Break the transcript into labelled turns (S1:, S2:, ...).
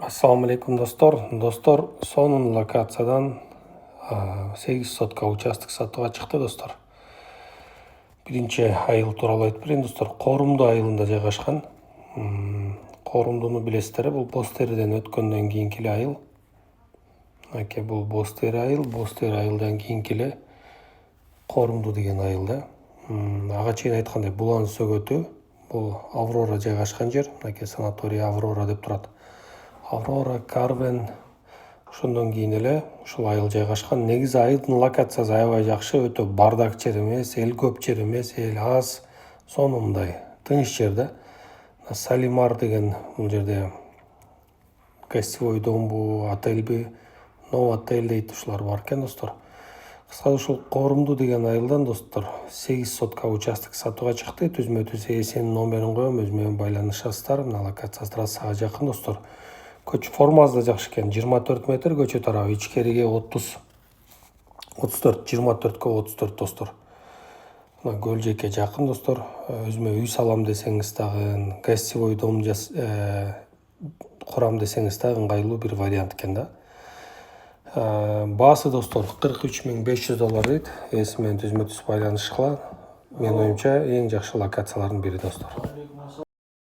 S1: Assalamu alaikum достор. Сонун локациядан 8 сотка участок сатууга чыкты, достор. Биринчи айыл тууралуу айтып берейин, достор. Корумду айылында жайгашкан. Корумдуну билесиздер, бул Босттериден өткөндөн кийинки эле айыл. Бул Бостери айыл, Бостери айылдан кийинки эле Корумду деген айыл да. Ага чейин айткандай, Булан сөгөтү, бул Аврора жайгашкан жер. Санаторий Аврора деп турат. Аврора, Карвен, ошондон кийин эле ушул айыл жайгашкан. Негизи айылдын локациясы аябай жакшы, өтө бардак жер эмес, эл көп жер эмес, эл аз, сонун мындай тыныч жер да. Салимар деген бул жерде гостевой домбу, отельби, отель дейт, ушулар бар экен, достор. Кыскасы ушул Корумду деген айылдан, достор, 8 сотка участок сатууга чыкты. Түзмө-түз эсенин номерин коем, өзү менен байланышасыздар. Мына локация трассага жакын, достор. Көчө формасы да жакшы экен. 24 метр көчө тарабы, ичкериге 30. 34, 24кө 34, достор. Мына Көлжекке жакын, достор. Өзүмө үй салам десеңиз дагы, гостевой дом курам десеңиз дагы ыңгайлуу бир вариант экен да. Баасы, достор, $43,500 дейт. Эси менен түзмө-түз байланышкыла. Менин оюмча эң жакшы локациялардын бири, достор.